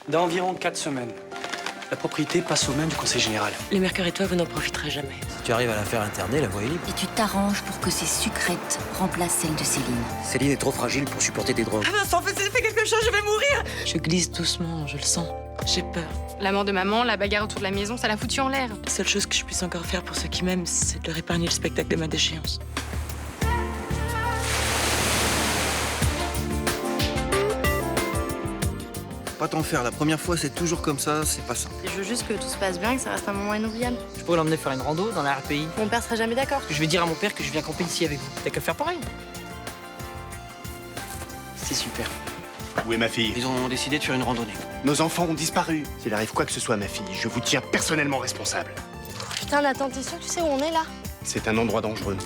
Dans environ 4 semaines, la propriété passe aux mains du conseil général. Les Mercure et toi, vous n'en profiterez jamais. Si tu arrives à la faire interner, la voie est libre. Et tu t'arranges pour que ces sucrètes remplacent celles de Céline. Céline est trop fragile pour supporter des drogues. Ah Vincent, fais quelque chose, je vais mourir. Je glisse doucement, je le sens. J'ai peur. La mort de maman, la bagarre autour de la maison, ça l'a foutu en l'air. La seule chose que je puisse encore faire pour ceux qui m'aiment, c'est de leur épargner le spectacle de ma déchéance. Pas t'en faire, la première fois c'est toujours comme ça, c'est pas simple. Je veux juste que tout se passe bien, que ça reste un moment inoubliable. Je pourrais l'emmener faire une rando dans la RPI. Mon père sera jamais d'accord. Je vais dire à mon père que je viens camper ici avec vous. T'as qu'à faire pareil. C'est super. Où est ma fille? Ils ont décidé de faire une randonnée. Nos enfants ont disparu. S'il arrive quoi que ce soit à ma fille, je vous tiens personnellement responsable. Putain, Nathan, t'es sûr que tu sais où on est là? C'est un endroit dangereux.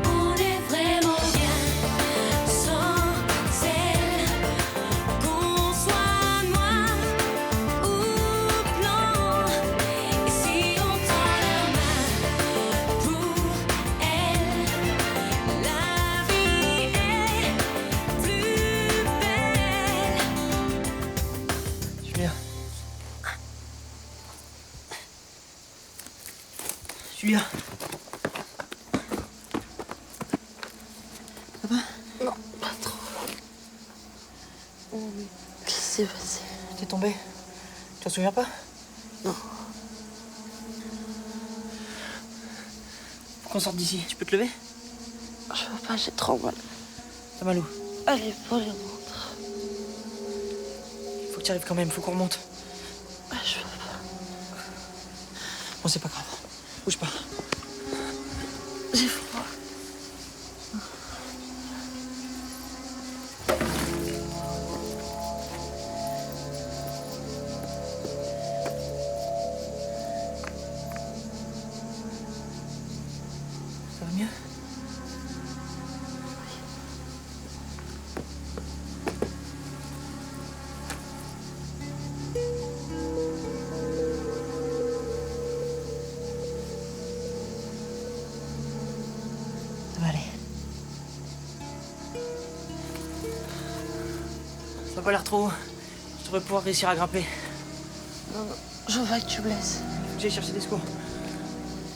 On est vraiment bien sans elle. Qu'on soit noir ou blanc. Et si on tend la main pour elle, la vie est plus belle. Julien. Julien. Non, pas trop. Qu'est-ce qui s'est passé? T'es tombé. Tu t'en souviens pas? Non. Faut qu'on sorte d'ici. Tu peux te lever? Je peux pas, j'ai trop mal. T'as mal où? À l'épaule et au ventre. Faut que tu arrives quand même, faut qu'on remonte. Je peux pas. Bon, c'est pas grave. Bouge pas. J'ai froid. Ça va mieux? Ça va aller. Ça va pas l'air trop haut. Je devrais pouvoir réussir à grimper. Non, non, je veux que tu me laisses. J'ai cherché des secours.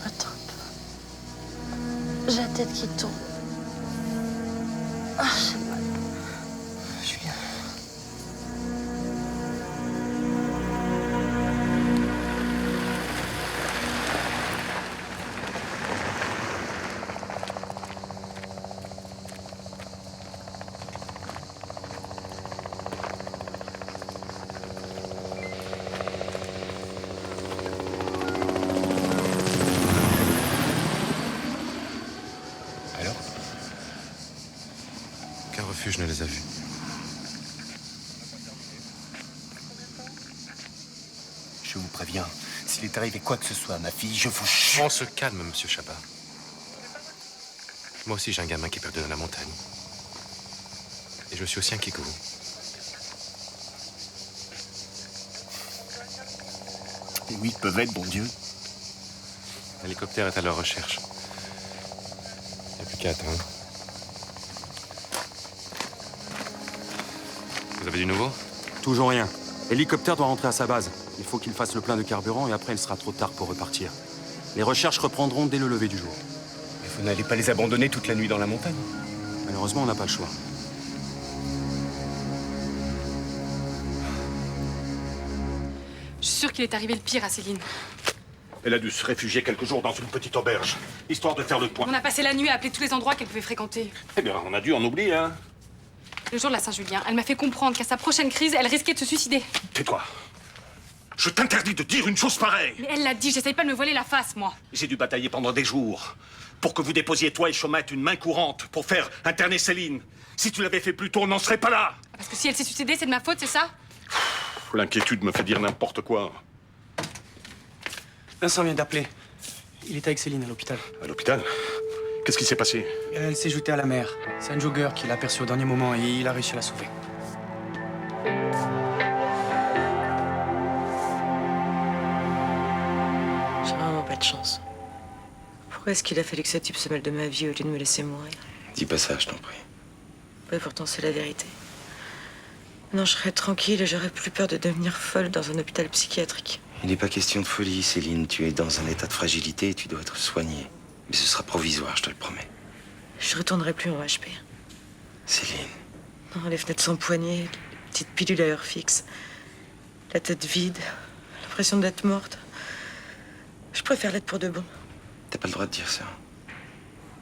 Attends un peu. J'ai la tête qui tourne. Ah, j'ai mal. Julien. Alors? Aucun refuge ne les a vus. Je vous préviens, s'il est arrivé quoi que ce soit à ma fille, je vous jure. On se calme, monsieur Chabat. Moi aussi, j'ai un gamin qui est perdu dans la montagne. Et je suis aussi inquiet que vous. Et oui, ils peuvent être, bon Dieu. L'hélicoptère est à leur recherche. Il n'y a plus qu'à attendre. Vous avez du nouveau? Toujours rien. L'hélicoptère doit rentrer à sa base. Il faut qu'il fasse le plein de carburant et après il sera trop tard pour repartir. Les recherches reprendront dès le lever du jour. Mais vous n'allez pas les abandonner toute la nuit dans la montagne? Malheureusement, on n'a pas le choix. Je suis sûre qu'il est arrivé le pire à Céline. Elle a dû se réfugier quelques jours dans une petite auberge, histoire de faire le point. On a passé la nuit à appeler tous les endroits qu'elle pouvait fréquenter. Eh bien, on a dû en oublier, hein. Le jour de la Saint-Julien, elle m'a fait comprendre qu'à sa prochaine crise, elle risquait de se suicider. Tais-toi. Je t'interdis de dire une chose pareille. Mais elle l'a dit, j'essaye pas de me voiler la face, moi. J'ai dû batailler pendant des jours pour que vous déposiez, toi et Chaumette, une main courante pour faire interner Céline. Si tu l'avais fait plus tôt, on n'en serait pas là. Parce que si elle s'est suicidée, c'est de ma faute, c'est ça? L'inquiétude me fait dire n'importe quoi. Vincent vient d'appeler. Il est avec Céline à l'hôpital. À l'hôpital? Qu'est-ce qui s'est passé? Elle s'est jetée à la mer. C'est un jogger qui l'a aperçue au dernier moment et il a réussi à la sauver. J'ai vraiment pas de chance. Pourquoi est-ce qu'il a fallu que ce type se mêle de ma vie au lieu de me laisser mourir? Dis pas ça, je t'en prie. Ouais, pourtant c'est la vérité. Non, je serais tranquille et j'aurais plus peur de devenir folle dans un hôpital psychiatrique. Il n'est pas question de folie, Céline. Tu es dans un état de fragilité et tu dois être soignée. Mais ce sera provisoire, je te le promets. Je retournerai plus en HP. Céline. Non, les fenêtres sans poignée, les petites pilules à heure fixe, la tête vide, l'impression d'être morte. Je préfère l'être pour de bon. T'as pas le droit de dire ça.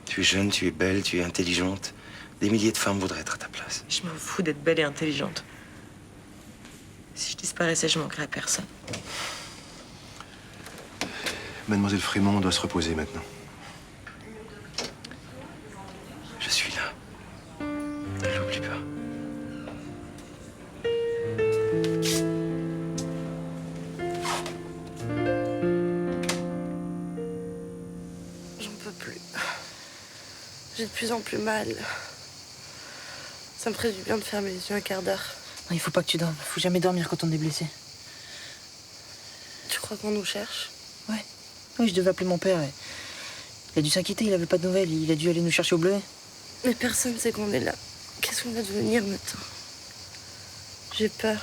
Tu es jeune, tu es belle, tu es intelligente. Des milliers de femmes voudraient être à ta place. Je m'en fous d'être belle et intelligente. Si je disparaissais, je manquerais à personne. Mademoiselle Frémont doit se reposer maintenant. Je suis là. Ne l'oublie pas. J'en peux plus. J'ai de plus en plus mal. Ça me ferait du bien de fermer les yeux un quart d'heure. Non, il faut pas que tu dormes. Faut jamais dormir quand on est blessé. Tu crois qu'on nous cherche? Ouais. Oui, je devais appeler mon père. Il a dû s'inquiéter, il avait pas de nouvelles. Il a dû aller nous chercher au bleuet. Mais personne sait qu'on est là. Qu'est-ce qu'on va devenir maintenant? J'ai peur.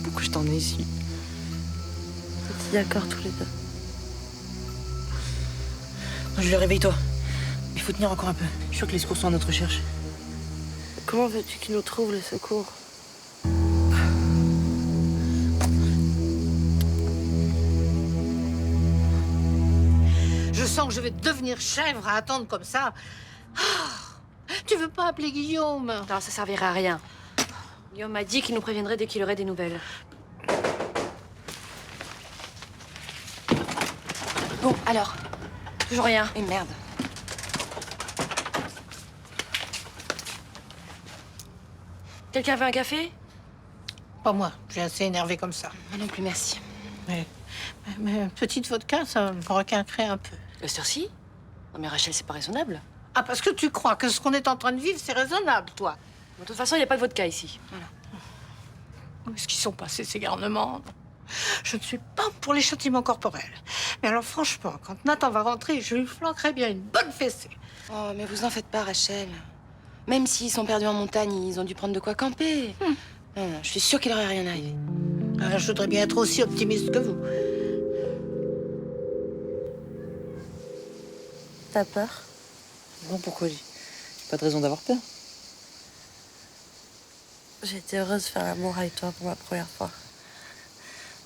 Pourquoi je t'emmène ici? On est d'accord tous les deux. Non, je le réveille-toi. Il faut tenir encore un peu. Je suis sûr que les secours sont à notre recherche. Comment veux-tu qu'ils nous trouvent, les secours? Je sens que je vais devenir chèvre à attendre comme ça. Tu veux pas appeler Guillaume? Non, ça servirait à rien. Guillaume m'a dit qu'il nous préviendrait dès qu'il aurait des nouvelles. Bon, alors. Toujours rien. Et merde. Quelqu'un veut un café? Pas moi, je suis assez énervée comme ça. Moi non plus, merci. Mais petite vodka, ça me requinquerait un peu. Si? Non mais Rachel, c'est pas raisonnable. Ah, parce que tu crois que ce qu'on est en train de vivre, c'est raisonnable, toi. De toute façon, il n'y a pas de vodka ici. Voilà. Où est-ce qu'ils sont passés, ces garnements? Je ne suis pas pour les châtiments corporels. Mais alors, franchement, quand Nathan va rentrer, je lui flanquerai bien une bonne fessée. Oh, mais vous en faites pas, Rachel. Même s'ils sont perdus en montagne, ils ont dû prendre de quoi camper. Non, non, je suis sûre qu'il n'aurait rien arrivé. Je voudrais bien être aussi optimiste que vous. T'as peur? Non, pourquoi? J'ai pas de raison d'avoir peur. J'ai été heureuse de faire l'amour avec toi pour ma première fois.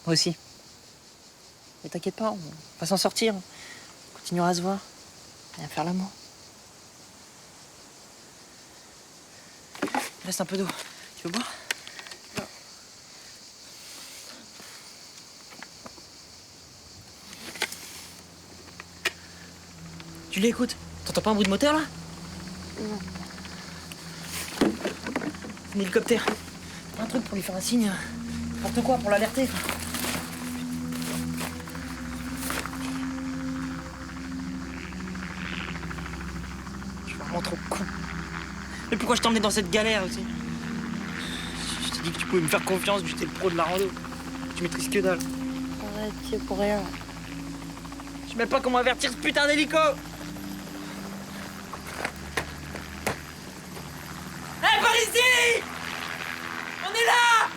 Moi aussi. Mais t'inquiète pas, on va s'en sortir. On continuera à se voir et à faire l'amour. Il reste un peu d'eau. Tu veux boire? Non. Tu l'écoutes? T'entends pas un bruit de moteur, là? Non. Un hélicoptère. Un truc pour lui faire un signe. N'importe quoi, pour l'alerter. Je suis vraiment trop con. Mais pourquoi je t'emmenais dans cette galère aussi? Je t'ai dit que tu pouvais me faire confiance, que j'étais le pro de la rando. Tu maîtrises que dalle. Arrête, tu es pour rien. Je sais même pas comment avertir ce putain d'hélico! Hé, par ici! On est là!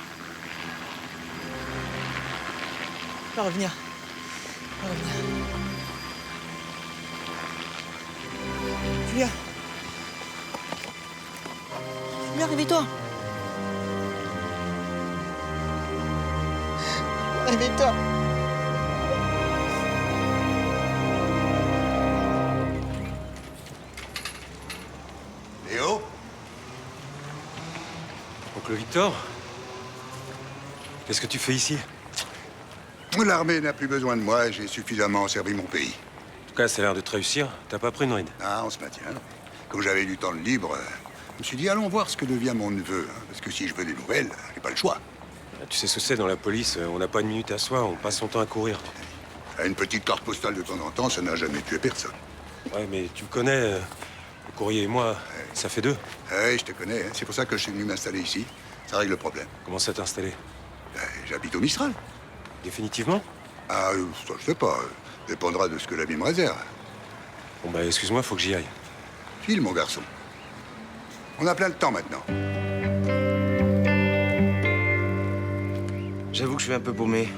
On va revenir. On va revenir. Julia. Julia, réveille-toi. Réveille-toi. Léo? Oncle Victor? Qu'est-ce que tu fais ici? L'armée n'a plus besoin de moi, j'ai suffisamment servi mon pays. En tout cas, ça a l'air de te réussir. T'as pas pris une ride? Ah, on se maintient. Comme j'avais du temps de libre, je me suis dit, allons voir ce que devient mon neveu. Parce que si je veux des nouvelles, j'ai pas le choix. Tu sais ce que c'est dans la police, on n'a pas une minute à soi, on passe son temps à courir. Une petite carte postale de temps en temps, ça n'a jamais tué personne. Ouais, mais tu me connais, le courrier et moi, ça fait deux. Ouais, je te connais, hein. C'est pour ça que je suis venu m'installer ici. Ça règle le problème. Comment ça t'es installé? J'habite au Mistral. Définitivement? Ah, ça, je sais pas. Dépendra de ce que la vie me réserve. Bon bah excuse-moi, faut que j'y aille. File, mon garçon. On a plein de temps maintenant. J'avoue que je suis un peu paumé.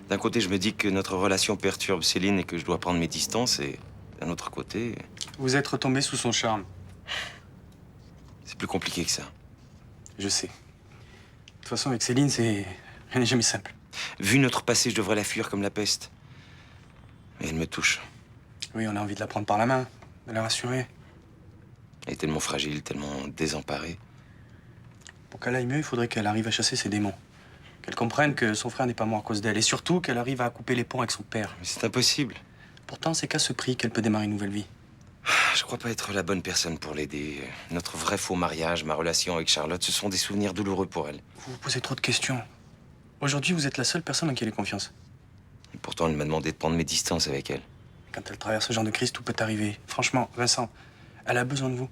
D'un côté, je me dis que notre relation perturbe Céline et que je dois prendre mes distances, et d'un autre côté... Vous êtes retombé sous son charme. C'est plus compliqué que ça. Je sais. De toute façon, avec Céline, rien n'est jamais simple. Vu notre passé, je devrais la fuir comme la peste. Mais elle me touche. Oui, on a envie de la prendre par la main, de la rassurer. Elle est tellement fragile, tellement désemparée. Pour qu'elle aille mieux, il faudrait qu'elle arrive à chasser ses démons. Qu'elle comprenne que son frère n'est pas mort à cause d'elle. Et surtout, qu'elle arrive à couper les ponts avec son père. Mais c'est impossible. Pourtant, c'est qu'à ce prix qu'elle peut démarrer une nouvelle vie. Je crois pas être la bonne personne pour l'aider. Notre vrai faux mariage, ma relation avec Charlotte, ce sont des souvenirs douloureux pour elle. Vous vous posez trop de questions. Aujourd'hui, vous êtes la seule personne en qui elle ait confiance. Et pourtant, elle m'a demandé de prendre mes distances avec elle. Quand elle traverse ce genre de crise, tout peut arriver. Franchement, Vincent, elle a besoin de vous.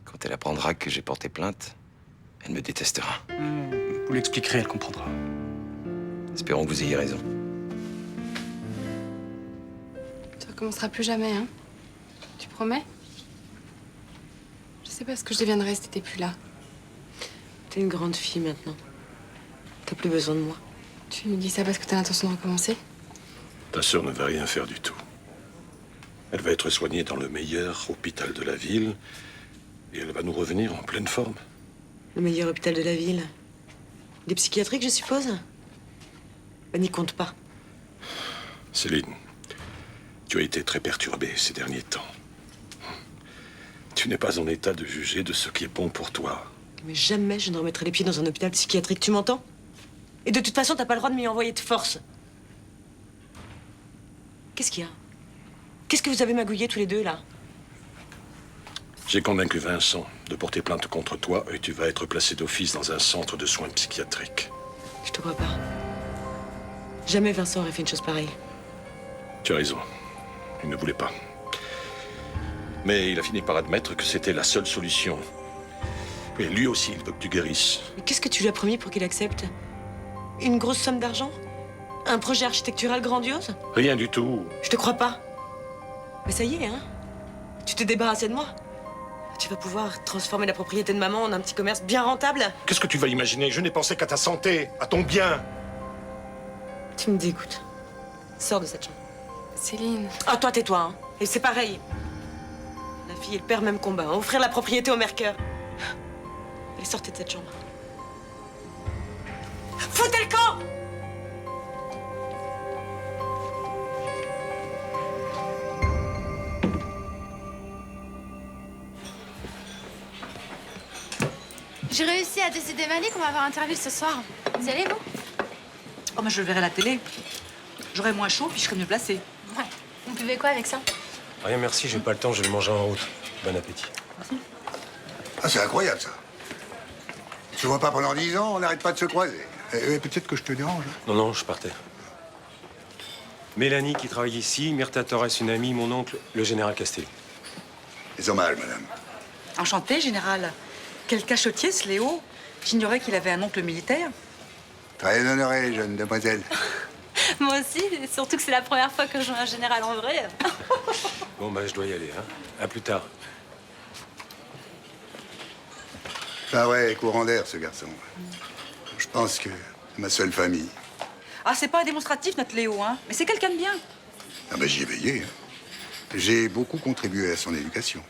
Quand elle apprendra que j'ai porté plainte, elle me détestera. Vous l'expliquerez, elle comprendra. Espérons que vous ayez raison. Tu recommenceras plus jamais, hein? Tu promets? Je sais pas ce que je deviendrais si t'étais plus là. T'es une grande fille maintenant. T'as plus besoin de moi. Tu nous dis ça parce que t'as l'intention de recommencer? Ta sœur ne va rien faire du tout. Elle va être soignée dans le meilleur hôpital de la ville et elle va nous revenir en pleine forme. Le meilleur hôpital de la ville. Des psychiatriques, je suppose? Ben, n'y compte pas. Céline, tu as été très perturbée ces derniers temps. Tu n'es pas en état de juger de ce qui est bon pour toi. Mais jamais je ne remettrai les pieds dans un hôpital psychiatrique, tu m'entends? Et de toute façon, t'as pas le droit de m'y envoyer de force. Qu'est-ce qu'il y a? Qu'est-ce que vous avez magouillé tous les deux, là? J'ai convaincu Vincent de porter plainte contre toi et tu vas être placé d'office dans un centre de soins psychiatriques. Je te crois pas. Jamais Vincent aurait fait une chose pareille. Tu as raison. Il ne voulait pas. Mais il a fini par admettre que c'était la seule solution. Et lui aussi, il veut que tu guérisses. Mais qu'est-ce que tu lui as promis pour qu'il accepte? Une grosse somme d'argent? Un projet architectural grandiose? Rien du tout. Je te crois pas. Mais ça y est, hein? Tu t'es débarrassé de moi? Tu vas pouvoir transformer la propriété de maman en un petit commerce bien rentable? Qu'est-ce que tu vas imaginer? Je n'ai pensé qu'à ta santé, à ton bien. Tu me dégoûtes. Sors de cette chambre. Céline. Ah, toi, tais-toi, hein. Et c'est pareil. La fille et le père, même combat. Hein. Offrir la propriété au mercœur. Allez, sortez de cette chambre. Foutez le camp! J'ai réussi à décider Malik qu'on va avoir interview ce soir. Vous y allez, vous? Oh, moi, je le verrai à la télé. J'aurai moins chaud, puis je serai mieux placée. Ouais. Vous buvez quoi avec ça? Rien, merci, j'ai pas le temps, je vais le manger en route. Bon appétit. Ah, c'est incroyable, ça. Tu vois pas pendant 10 ans, on n'arrête pas de se croiser. Peut-être que je te dérange. Non, non, je partais. Mélanie qui travaille ici, Myrta Torres, une amie, mon oncle, le général Castelli. Les hommages, madame. Enchanté, général. Quel cachotier, ce Léo. J'ignorais qu'il avait un oncle militaire. Très honoré, jeune demoiselle. Moi aussi, surtout que c'est la première fois que je vois un général en vrai. Bon, bah, je dois y aller, hein. À plus tard. C'est un vrai courant d'air, ce garçon. Je pense que c'est ma seule famille. Ah, c'est pas un démonstratif, notre Léo, hein. Mais c'est quelqu'un de bien. Ah ben, j'y ai veillé. Hein. J'ai beaucoup contribué à son éducation.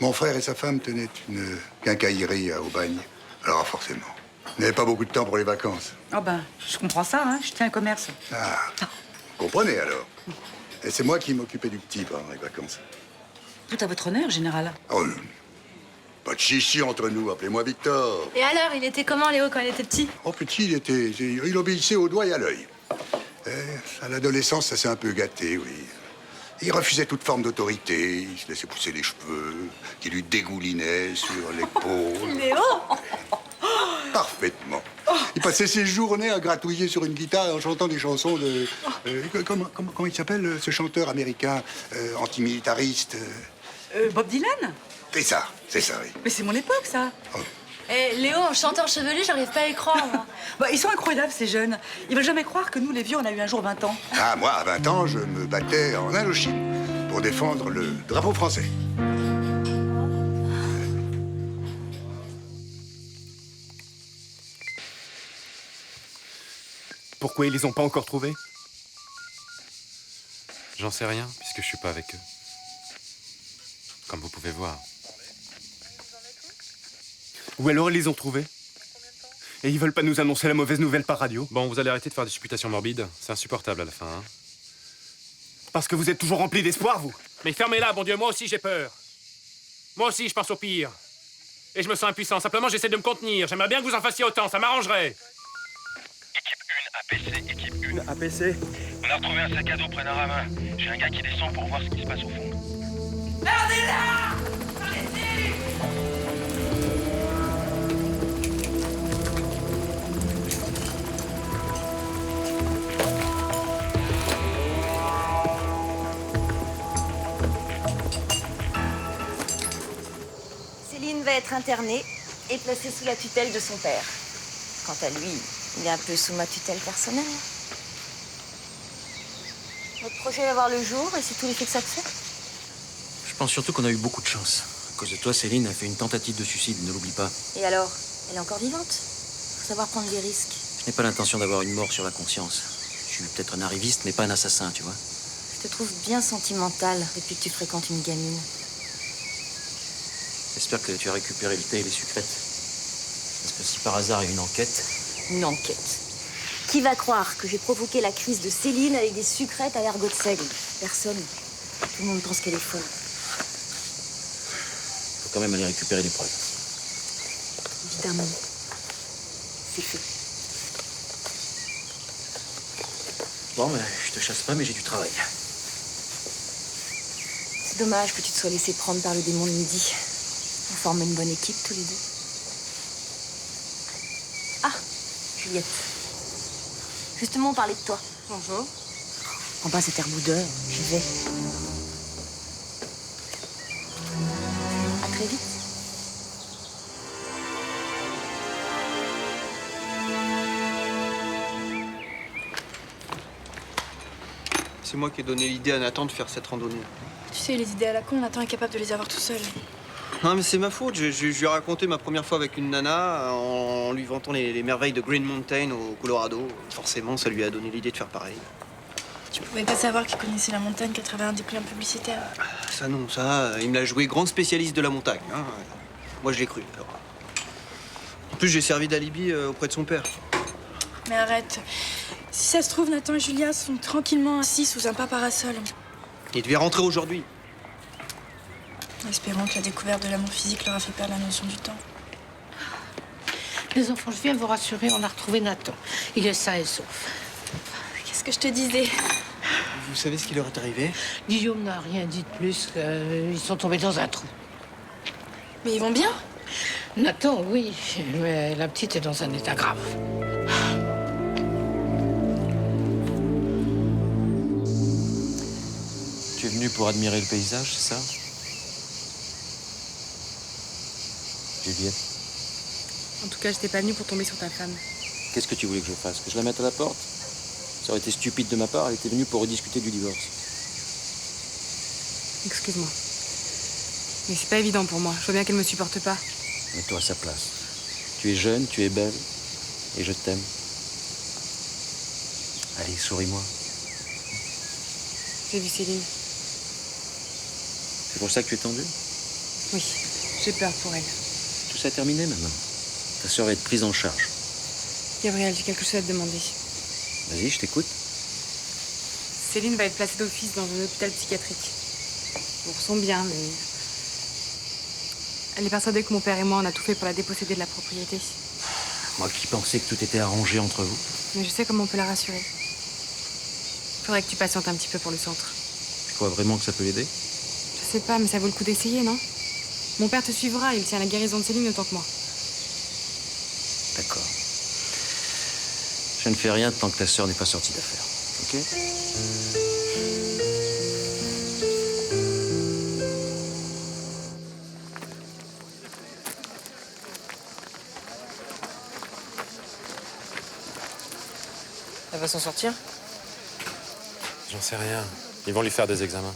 Mon frère et sa femme tenaient une quincaillerie à Aubagne. Alors, forcément, il n'avait pas beaucoup de temps pour les vacances. Oh ben, je comprends ça, hein. Je tiens un commerce. Ah, comprenez alors. Et c'est moi qui m'occupais du petit pendant les vacances. Tout à votre honneur, général. Oh, pas de chichi entre nous, appelez-moi Victor. Et alors, il était comment, Léo, quand il était petit? Oh, petit, il obéissait au doigt et à l'œil. À l'adolescence, ça s'est un peu gâté, oui. Il refusait toute forme d'autorité, il se laissait pousser les cheveux, qui lui dégoulinaient sur l'épaule. Léo! Parfaitement. Il passait ses journées à gratouiller sur une guitare en chantant des chansons de... comment il s'appelle, ce chanteur américain antimilitariste Bob Dylan? C'est ça, oui. Mais c'est mon époque, ça. Eh, Léo, en chanteur chevelu, j'arrive pas à y croire, moi. Bah, ils sont incroyables, ces jeunes. Ils veulent jamais croire que nous, les vieux, on a eu un jour 20 ans. Ah, moi, à 20 ans, je me battais en Indochine pour défendre le drapeau français. Pourquoi ils les ont pas encore trouvés? J'en sais rien, puisque je suis pas avec eux. Comme vous pouvez voir. Ou alors ils les ont trouvés. Et ils veulent pas nous annoncer la mauvaise nouvelle par radio. Bon, vous allez arrêter de faire des supputations morbides. C'est insupportable à la fin, hein. Parce que vous êtes toujours rempli d'espoir, vous. Mais fermez-la, bon Dieu, moi aussi j'ai peur. Moi aussi je pense au pire. Et je me sens impuissant. Simplement, j'essaie de me contenir. J'aimerais bien que vous en fassiez autant, ça m'arrangerait. Équipe 1, APC, équipe 1. APC. On a retrouvé un sac à dos près d'un ravin. J'ai un gars qui descend pour voir ce qui se passe au fond. Perdez-la! Allez-y! Céline va être internée et placée sous la tutelle de son père. Quant à lui, il est un peu sous ma tutelle personnelle. Votre projet va voir le jour et c'est tout l'effet que ça te fait? Je pense surtout qu'on a eu beaucoup de chance. À cause de toi, Céline a fait une tentative de suicide, ne l'oublie pas. Et alors? Elle est encore vivante? Faut savoir prendre des risques. Je n'ai pas l'intention d'avoir une mort sur la conscience. Je suis peut-être un arriviste, mais pas un assassin, tu vois. Je te trouve bien sentimentale depuis que tu fréquentes une gamine. J'espère que tu as récupéré le thé et les sucrètes. Parce que si par hasard il y a une enquête... Une enquête. Qui va croire que j'ai provoqué la crise de Céline avec des sucrètes à l'ergot de seigle? Personne. Tout le monde pense qu'elle est folle. Faut quand même aller récupérer les preuves. Évidemment. C'est fait. Bon, mais je te chasse pas, mais j'ai du travail. C'est dommage que tu te sois laissé prendre par le démon de midi. On forme une bonne équipe tous les deux. Ah, Juliette. Justement, on parlait de toi. Bonjour. En bas cet air boudeur, j'y vais. À très vite. C'est moi qui ai donné l'idée à Nathan de faire cette randonnée. Tu sais, les idées à la con, Nathan est capable de les avoir tout seul. Non, mais c'est ma faute. Je lui ai raconté ma première fois avec une nana en lui vantant les merveilles de Green Mountain au Colorado. Forcément, ça lui a donné l'idée de faire pareil. Tu pouvais pas savoir qu'il connaissait la montagne qu'à travers un dépliant publicitaire. Ça non, ça, il me l'a joué grand spécialiste de la montagne. Hein. Moi, je l'ai cru. Alors. En plus, j'ai servi d'alibi auprès de son père. Mais arrête. Si ça se trouve, Nathan et Julia sont tranquillement assis sous un parasol. Il devait rentrer aujourd'hui. Espérons que la découverte de l'amour physique leur a fait perdre la notion du temps. Les enfants, je viens vous rassurer, on a retrouvé Nathan. Il est sain et sauf. Qu'est-ce que je te disais? Vous savez ce qui leur est arrivé? Guillaume n'a rien dit de plus qu'ils sont tombés dans un trou. Mais ils vont bien? Nathan, oui, mais la petite est dans un état grave. Tu es venu pour admirer le paysage, c'est ça? Juliette, En tout cas, j'étais pas venue pour tomber sur ta femme. qu'est-ce que tu voulais que je fasse? Que je la mette à la porte? Ça aurait été stupide de ma part, elle était venue pour rediscuter du divorce. Excuse-moi. Mais c'est pas évident pour moi. Je vois bien qu'elle me supporte pas. Mets-toi à sa place. Tu es jeune, tu es belle, et je t'aime. Allez, souris-moi. J'ai vu Céline. C'est pour ça que tu es tendue? Oui, j'ai peur pour elle. Tout ça est terminé maintenant. Ta sœur va être prise en charge. Gabriel, j'ai quelque chose à te demander. Vas-y, je t'écoute. Céline va être placée d'office dans un hôpital psychiatrique. Pour son bien, mais... Elle est persuadée que mon père et moi, on a tout fait pour la déposséder de la propriété. Moi qui pensais que tout était arrangé entre vous. Mais je sais comment on peut la rassurer. Faudrait que tu patientes un petit peu pour le centre. Tu crois vraiment que ça peut l'aider? Je sais pas, mais ça vaut le coup d'essayer, non? Mon père te suivra, il tient la guérison de Céline autant que moi. D'accord. Je ne fais rien tant que ta sœur n'est pas sortie d'affaire. Ok? Elle va s'en sortir? J'en sais rien. Ils vont lui faire des examens.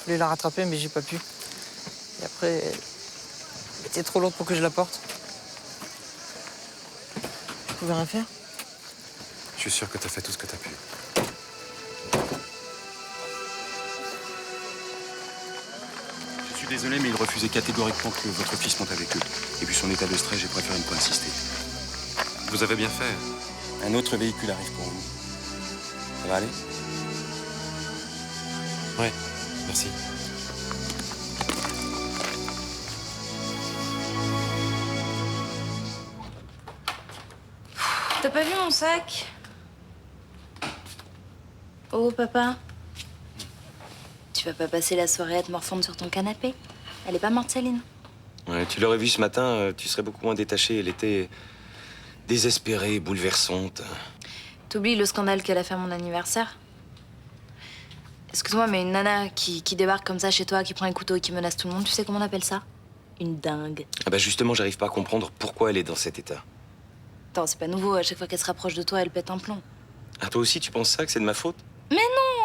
Je voulais la rattraper, mais j'ai pas pu. Et après, elle était trop lourde pour que je la porte. Je pouvais rien faire? Je suis sûr que t'as fait tout ce que t'as pu. Je suis désolé, mais il refusait catégoriquement que votre fils monte avec eux. Et vu son état de stress, j'ai préféré ne pas insister. Vous avez bien fait. Un autre véhicule arrive pour vous. Ça va aller? Ouais, merci. T'as pas vu mon sac? Oh, papa. Tu vas pas passer la soirée à te morfondre sur ton canapé? Elle est pas morte, Céline? Ouais, tu l'aurais vu ce matin, tu serais beaucoup moins détaché. Elle était désespérée, bouleversante. T'oublies le scandale qu'elle a fait à mon anniversaire? Excuse-moi, mais une nana qui débarque comme ça chez toi, qui prend un couteau et qui menace tout le monde, tu sais comment on appelle ça? Une dingue. Ah bah justement, j'arrive pas à comprendre pourquoi elle est dans cet état. Attends, c'est pas nouveau, à chaque fois qu'elle se rapproche de toi, elle pète un plomb. Ah, toi aussi, tu penses ça, que c'est de ma faute? Mais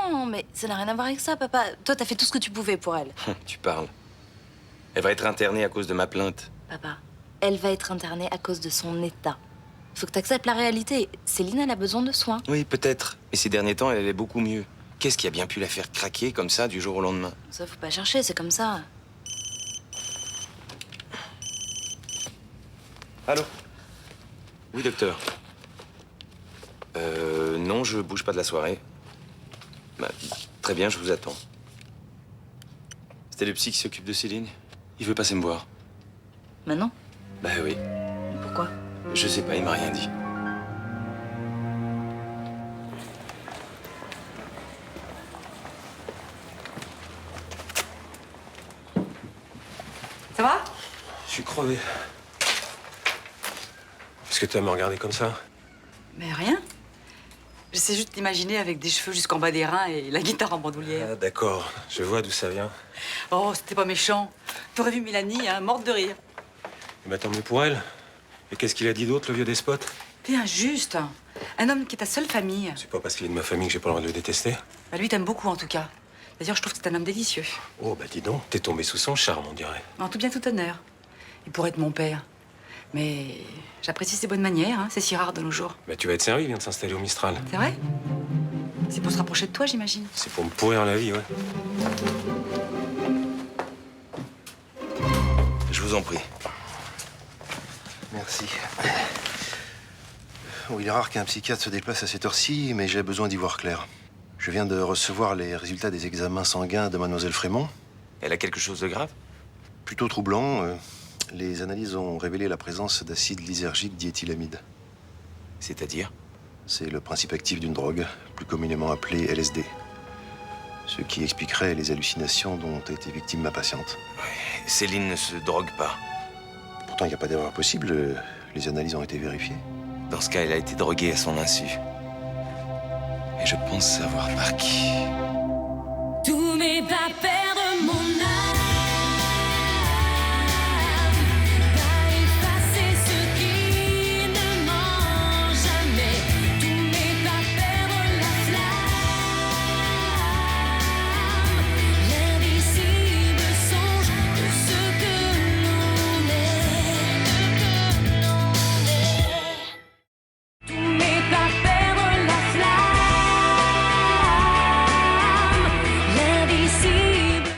non, mais ça n'a rien à voir avec ça, papa. Toi, t'as fait tout ce que tu pouvais pour elle. Tu parles. Elle va être internée à cause de ma plainte. Papa, elle va être internée à cause de son état. Faut que t'acceptes la réalité. Céline, elle a besoin de soins. Oui, peut-être. Mais ces derniers temps, elle allait beaucoup mieux. Qu'est-ce qui a bien pu la faire craquer comme ça du jour au lendemain? Ça, faut pas chercher, c'est comme ça. Allô? Oui, docteur. Non, je bouge pas de la soirée. Bah, très bien, je vous attends. C'était le psy qui s'occupe de Céline. Il veut passer me voir. Maintenant? Bah oui. Pourquoi? Je sais pas, il m'a rien dit. Ça va? Je suis crevé. Qu'est-ce que tu as à me regarder comme ça? Mais rien. J'essaie juste d'imaginer avec des cheveux jusqu'en bas des reins et la guitare en bandoulière. Ah, d'accord, je vois d'où ça vient. Oh, c'était pas méchant. T'aurais vu Mélanie, hein, morte de rire. Mais tant mieux pour elle. Et qu'est-ce qu'il a dit d'autre, le vieux despote? T'es injuste. Un homme qui est ta seule famille. C'est pas parce qu'il est de ma famille que j'ai pas le droit de le détester. Bah, lui, t'aime beaucoup en tout cas. D'ailleurs, je trouve que c'est un homme délicieux. Oh, bah dis donc, t'es tombé sous son charme, on dirait. En tout bien, tout honneur. Il pourrait être mon père. Mais j'apprécie ses bonnes manières, hein. C'est si rare de nos jours. Bah tu vas être servi, il vient de s'installer au Mistral. C'est vrai? C'est pour se rapprocher de toi, j'imagine. C'est pour me pourrir la vie, ouais. Je vous en prie. Merci. Bon, il est rare qu'un psychiatre se déplace à cette heure-ci, mais j'ai besoin d'y voir clair. Je viens de recevoir les résultats des examens sanguins de mademoiselle Frémont. Elle a quelque chose de grave? Plutôt troublant. Les analyses ont révélé la présence d'acide lysergique diéthylamide. C'est-à-dire? C'est le principe actif d'une drogue, plus communément appelée LSD. Ce qui expliquerait les hallucinations dont a été victime ma patiente. Ouais, Céline ne se drogue pas. Pourtant, il n'y a pas d'erreur possible. Les analyses ont été vérifiées. Dans ce cas, elle a été droguée à son insu. Et je pense savoir par qui. Tous mes papels